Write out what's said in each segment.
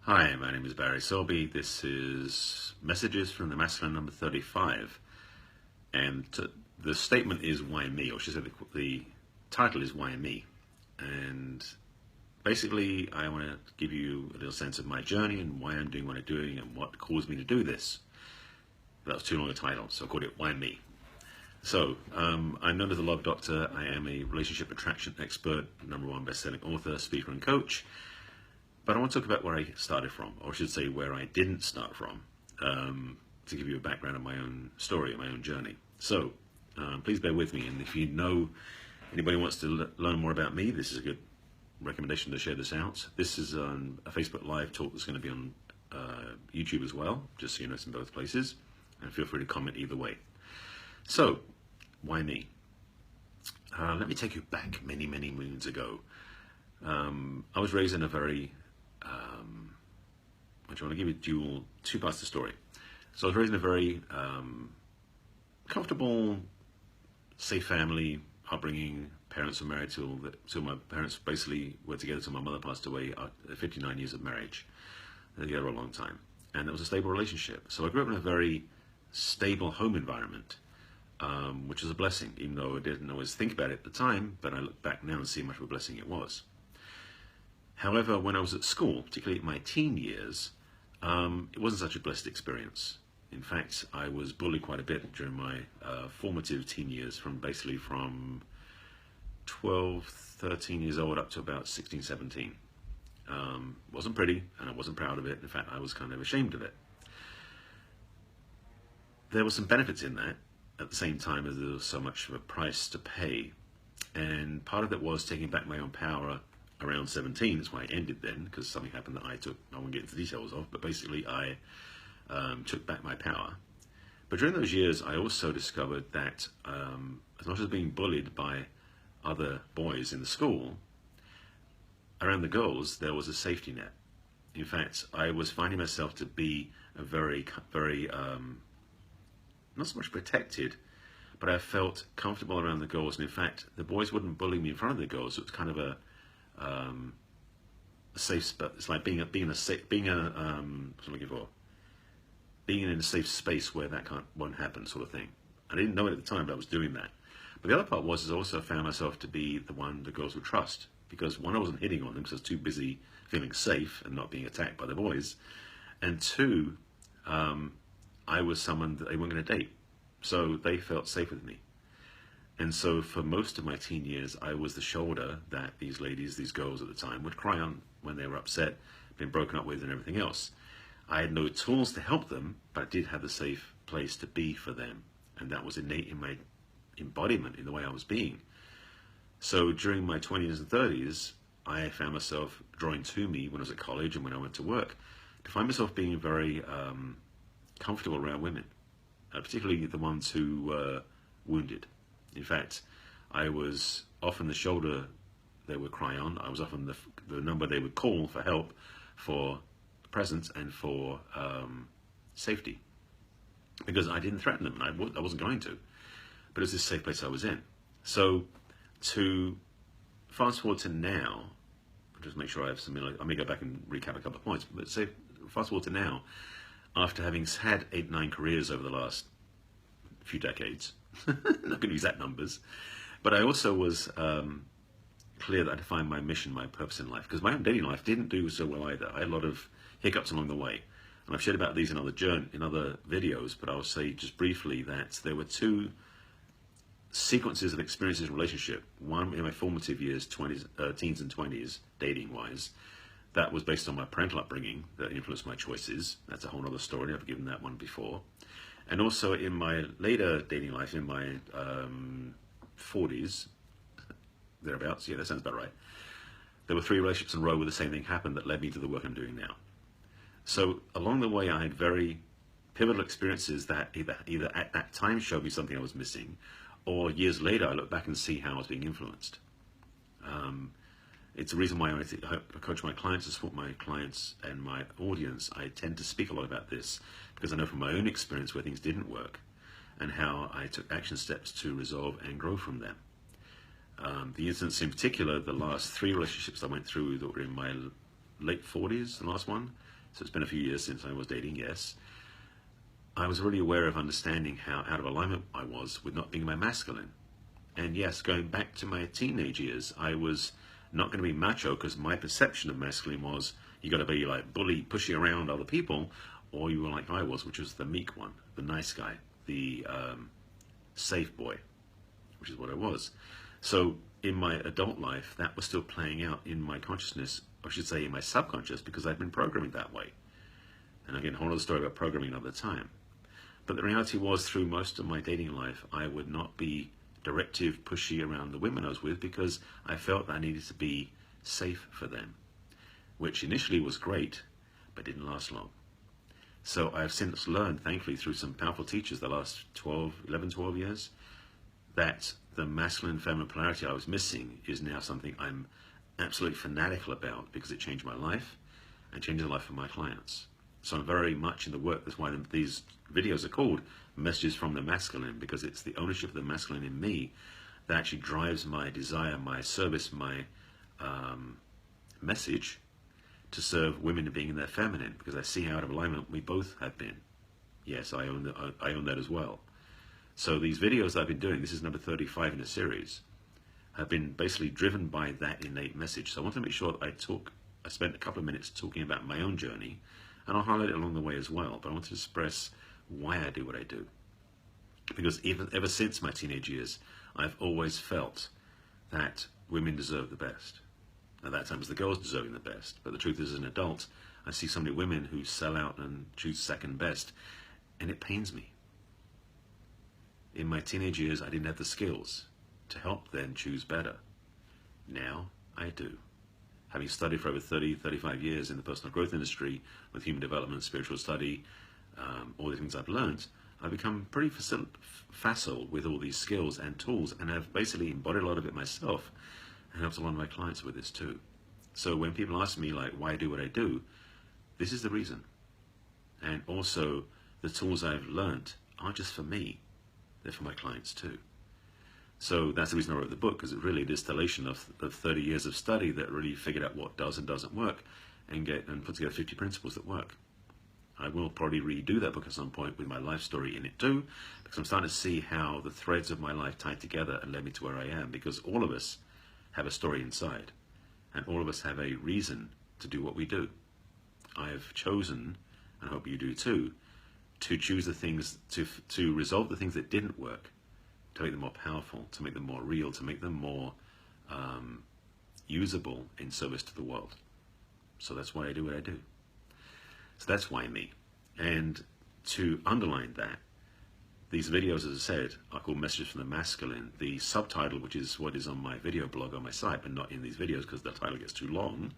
Hi, my name is Barry Selby. This is Messages from the Masculine number 35. And the statement is Why Me? Or should I say the title is Why Me? And basically, I want to give you a little sense of my journey and why I'm doing what I'm doing and what caused me to do this. That was too long a title, so I called it Why Me? So, I'm known as the Love Doctor. I am a relationship attraction expert, #1 best-selling author, speaker, and coach. But I want to talk about where I started from, or I should say where I didn't start from, to give you a background of my own story, my own journey. So, please bear with me, and if you know anybody wants to learn more about me, this is a good recommendation to share this out. This is a Facebook Live talk that's going to be on YouTube as well, just so you know it's in both places, and feel free to comment either way. So, why me? Let me take you back many, many moons ago. I was raised in a very I want to give you two parts of the story. So I was raised in a very comfortable, safe family, upbringing. Parents were married till my parents basically were together till my mother passed away at 59 years of marriage. They were together a long time. And it was a stable relationship. So I grew up in a very stable home environment, which was a blessing, even though I didn't always think about it at the time, but I look back now and see how much of a blessing it was. However, when I was at school, particularly in my teen years, it wasn't such a blessed experience. In fact, I was bullied quite a bit during my formative teen years, from 12, 13 years old up to about 16, 17. Wasn't pretty, and I wasn't proud of it. In fact, I was kind of ashamed of it. There were some benefits in that, at the same time as there was so much of a price to pay. And part of that was taking back my own power around 17. That's why I ended then, because something happened that I won't get into the details of, but basically I took back my power. But during those years, I also discovered that as much as being bullied by other boys in the school, around the girls, there was a safety net. In fact, I was finding myself to be a very, very, not so much protected, but I felt comfortable around the girls. And in fact, the boys wouldn't bully me in front of the girls. So it was kind of a safe space. It's like being in a safe space where that won't happen, sort of thing. I didn't know it at the time, but I was doing that. But the other part was, I also found myself to be the one the girls would trust, because one, I wasn't hitting on them because I was too busy feeling safe and not being attacked by the boys, and two, I was someone that they weren't going to date, so they felt safe with me. And so for most of my teen years, I was the shoulder that these ladies, these girls at the time, would cry on when they were upset, been broken up with and everything else. I had no tools to help them, but I did have a safe place to be for them. And that was innate in my embodiment, in the way I was being. So during my 20s and 30s, I found myself drawing to me when I was at college and when I went to work, to find myself being very comfortable around women, particularly the ones who were wounded. In fact, I was often the shoulder they would cry on. I was often the number they would call for help, for presence, and for safety. Because I didn't threaten them, and I wasn't going to. But it was this safe place I was in. So, to fast forward to now, just make sure I have some, I may go back and recap a couple of points, but say, fast forward to now, after having had 8, 9 careers over the last few decades, not going to use exact numbers, but I also was clear that I defined my mission, my purpose in life, because my own dating life didn't do so well either. I had a lot of hiccups along the way, and I've shared about these in other videos, but I'll say just briefly that there were 2 sequences of experiences in relationship. One in my formative years, teens and 20s, dating-wise, that was based on my parental upbringing that influenced my choices. That's a whole other story. I've given that one before. And also in my later dating life, in my 40s, thereabouts, yeah, that sounds about right, there were 3 relationships in a row where the same thing happened that led me to the work I'm doing now. So along the way, I had very pivotal experiences that either at that time showed me something I was missing, or years later, I look back and see how I was being influenced. It's the reason why I coach my clients, to support my clients and my audience. I tend to speak a lot about this because I know from my own experience where things didn't work and how I took action steps to resolve and grow from them. The incidents in particular, the last 3 relationships I went through that were in my late 40s, the last one. So it's been a few years since I was dating, yes. I was really aware of understanding how out of alignment I was with not being my masculine. And yes, going back to my teenage years, I was not going to be macho because my perception of masculine was you got to be like bully, pushy around other people, or you were like I was, which was the meek one, the nice guy, the safe boy, which is what I was. So in my adult life, that was still playing out in my consciousness, or I should say in my subconscious, because I'd been programming that way. And again, a whole other story about programming another time. But the reality was, through most of my dating life, I would not be directive, pushy around the women I was with because I felt I needed to be safe for them, which initially was great, but didn't last long. So I've since learned, thankfully, through some powerful teachers the last 11, 12 years, that the masculine feminine polarity I was missing is now something I'm absolutely fanatical about because it changed my life and changed the life of my clients. So I'm very much in the work. That's why these videos are called Messages from the Masculine, because it's the ownership of the masculine in me that actually drives my desire, my service, my message to serve women being in their feminine, because I see how out of alignment we both have been. Yes, I own that as well. So these videos I've been doing, this is number 35 in a series, have been basically driven by that innate message. So I want to make sure that I spent a couple of minutes talking about my own journey, and I'll highlight it along the way as well, but I want to express why I do what I do. Because ever since my teenage years, I've always felt that women deserve the best. At that time, it was the girls deserving the best. But the truth is, as an adult, I see so many women who sell out and choose second best, and it pains me. In my teenage years, I didn't have the skills to help them choose better. Now, I do. Having studied for over 30, 35 years in the personal growth industry with human development, spiritual study, all the things I've learned, I've become pretty facile with all these skills and tools, and I've basically embodied a lot of it myself and helped a lot of my clients with this too. So when people ask me, like, why I do what I do, this is the reason. And also, the tools I've learned aren't just for me, they're for my clients too. So that's the reason I wrote the book, because it's really a distillation of 30 years of study that really figured out what does and doesn't work and put together 50 principles that work. I will probably redo that book at some point with my life story in it too, because I'm starting to see how the threads of my life tied together and led me to where I am, because all of us have a story inside, and all of us have a reason to do what we do. I have chosen, and I hope you do too, to choose the things, to resolve the things that didn't work, to make them more powerful, to make them more real, to make them more usable in service to the world. So that's why I do what I do. So that's why me. And to underline that, these videos, as I said, are called Messages from the Masculine. The subtitle, which is what is on my video blog on my site, but not in these videos because the title gets too long,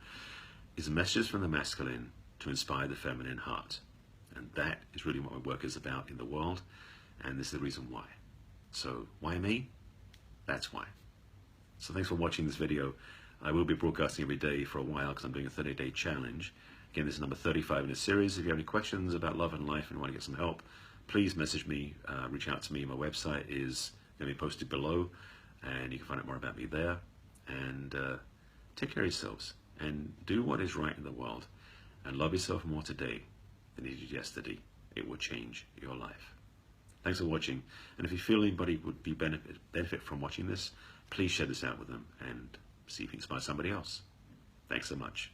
is Messages from the Masculine to Inspire the Feminine Heart. And that is really what my work is about in the world, and this is the reason why. So why me? That's why. So thanks for watching this video. I will be broadcasting every day for a while because I'm doing a 30-day challenge. Again, this is number 35 in a series. If you have any questions about love and life and want to get some help, please message me, reach out to me. My website is going to be posted below, and you can find out more about me there. And take care of yourselves, and do what is right in the world, and love yourself more today than you did yesterday. It will change your life. Thanks for watching, and if you feel anybody would be benefit from watching this, please share this out with them and see if you can inspire somebody else. Thanks so much.